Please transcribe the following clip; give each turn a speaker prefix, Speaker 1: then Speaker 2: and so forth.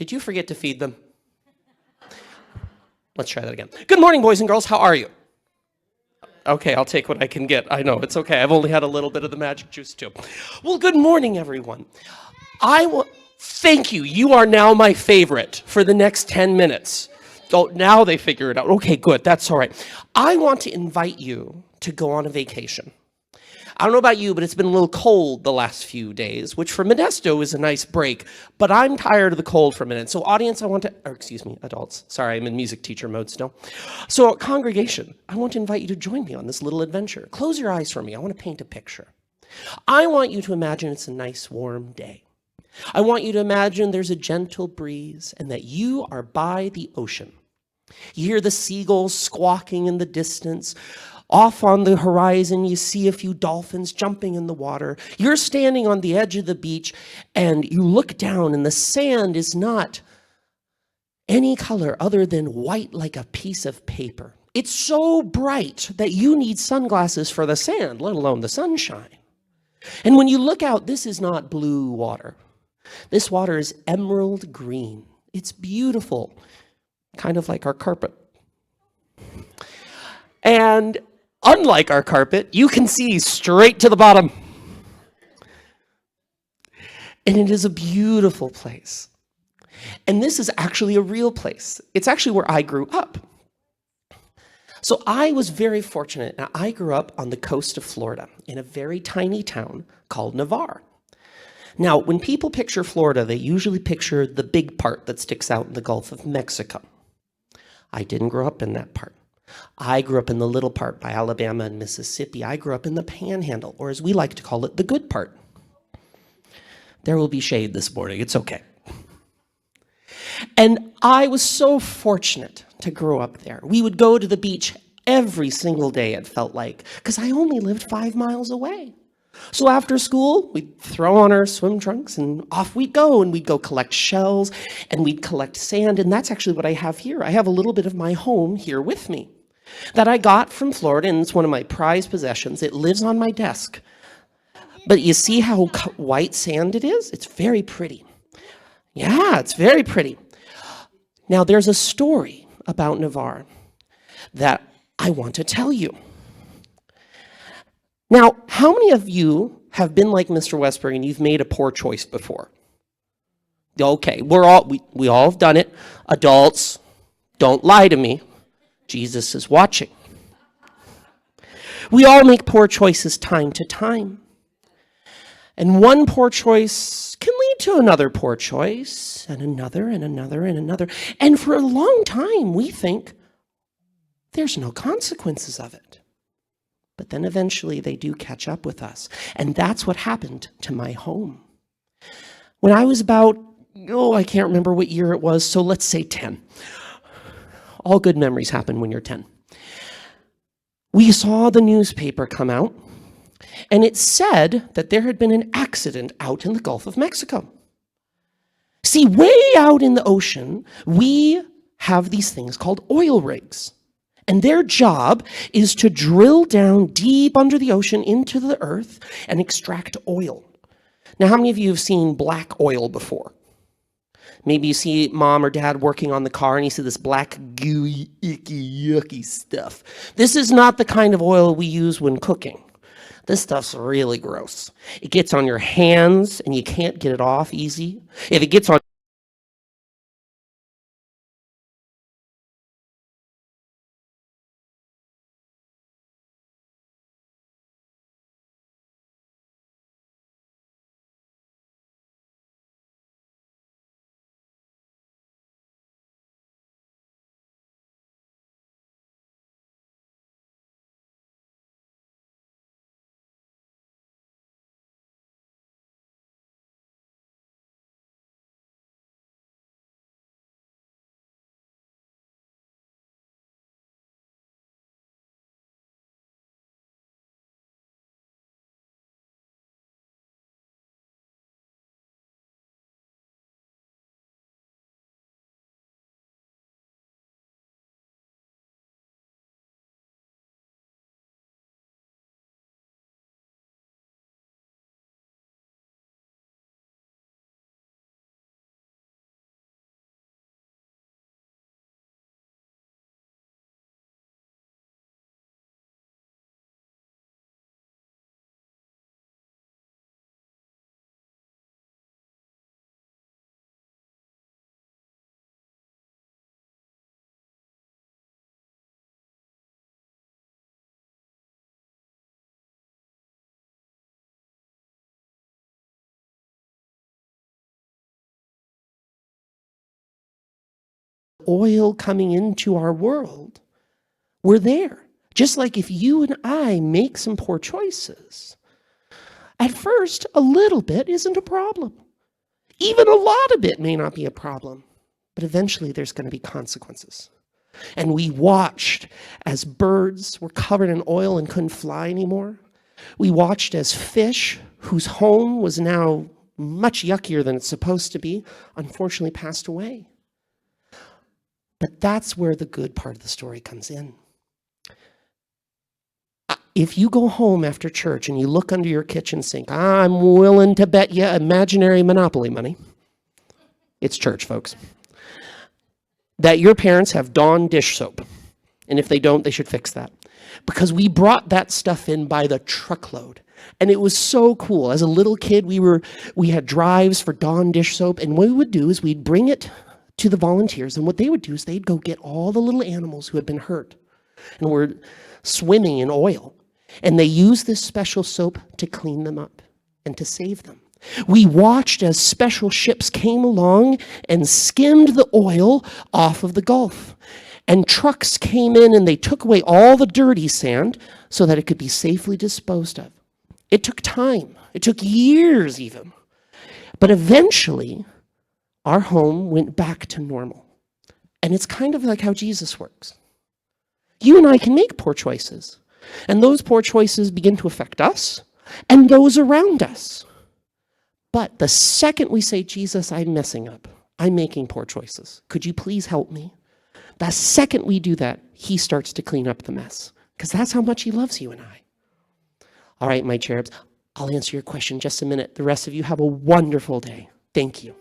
Speaker 1: Did you forget to feed them? Let's try that again. Good morning, boys and girls. How are you? Okay, I'll take what I can get. I know, it's okay. I've only had a little bit of the magic juice, too. Well, good morning, everyone. Thank you. You are now my favorite for the next 10 minutes. Oh, now they figure it out. Okay, good. That's all right. I want to invite you to go on a vacation. I don't know about you, but it's been a little cold the last few days, which for Modesto is a nice break, but I'm tired of the cold for a minute. So audience, adults. Sorry, I'm in music teacher mode still. So congregation, I want to invite you to join me on this little adventure. Close your eyes for me. I want to paint a picture. I want you to imagine it's a nice warm day. I want you to imagine there's a gentle breeze and that you are by the ocean. You hear the seagulls squawking in the distance. Off on the horizon, you see a few dolphins jumping in the water. You're standing on the edge of the beach, and you look down, and the sand is not any color other than white like a piece of paper. It's so bright that you need sunglasses for the sand, let alone the sunshine. And when you look out, this is not blue water. This water is emerald green. It's beautiful, kind of like our carpet. And unlike our carpet, you can see straight to the bottom. And it is a beautiful place. And this is actually a real place. It's actually where I grew up. So I was very fortunate. Now, I grew up on the coast of Florida in a very tiny town called Navarre. Now, when people picture Florida, they usually picture the big part that sticks out in the Gulf of Mexico. I didn't grow up in that part. I grew up in the little part by Alabama and Mississippi. I grew up in the panhandle, or as we like to call it, the good part. There will be shade this morning. It's okay. And I was so fortunate to grow up there. We would go to the beach every single day, it felt like, because I only lived 5 miles away. So after school, we'd throw on our swim trunks and off we'd go, and we'd go collect shells and we'd collect sand. And that's actually what I have here. I have a little bit of my home here with me that I got from Florida, and it's one of my prized possessions. It lives on my desk. But you see how white sand it is? It's very pretty. Yeah, it's very pretty. Now, there's a story about Navarre that I want to tell you. Now, how many of you have been like Mr. Westberg and you've made a poor choice before? Okay, we all have done it. Adults, don't lie to me. Jesus is watching. We all make poor choices time to time. And one poor choice can lead to another poor choice, and another, and another, and another. And for a long time, we think there's no consequences of it. But then eventually they do catch up with us. And that's what happened to my home. When I was about, I can't remember what year it was, so let's say 10. All good memories happen when you're 10. We saw the newspaper come out, and it said that there had been an accident out in the Gulf of Mexico. See, way out in the ocean, we have these things called oil rigs. And their job is to drill down deep under the ocean into the earth and extract oil. Now, how many of you have seen black oil before? Maybe you see mom or dad working on the car and you see this black, gooey, icky, yucky stuff. This is not the kind of oil we use when cooking. This stuff's really gross. It gets on your hands and you can't get it off easy. If it gets on oil coming into our world, we're there. Just like if you and I make some poor choices, at first, a little bit isn't a problem. Even a lot of it may not be a problem, but eventually there's going to be consequences. And we watched as birds were covered in oil and couldn't fly anymore. We watched as fish, whose home was now much yuckier than it's supposed to be, unfortunately passed away. But that's where the good part of the story comes in. If you go home after church and you look under your kitchen sink, I'm willing to bet you imaginary Monopoly money, it's church, folks, that your parents have Dawn dish soap. And if they don't, they should fix that. Because we brought that stuff in by the truckload. And it was so cool. As a little kid, we had drives for Dawn dish soap. And what we would do is we'd bring it to the volunteers. And what they would do is they'd go get all the little animals who had been hurt and were swimming in oil. And they used this special soap to clean them up and to save them. We watched as special ships came along and skimmed the oil off of the Gulf. And trucks came in and they took away all the dirty sand so that it could be safely disposed of. It took time. It took years even. But eventually, our home went back to normal. And it's kind of like how Jesus works. You and I can make poor choices. And those poor choices begin to affect us and those around us. But the second we say, Jesus, I'm messing up. I'm making poor choices. Could you please help me? The second we do that, he starts to clean up the mess. Because that's how much he loves you and I. All right, my cherubs, I'll answer your question in just a minute. The rest of you have a wonderful day. Thank you.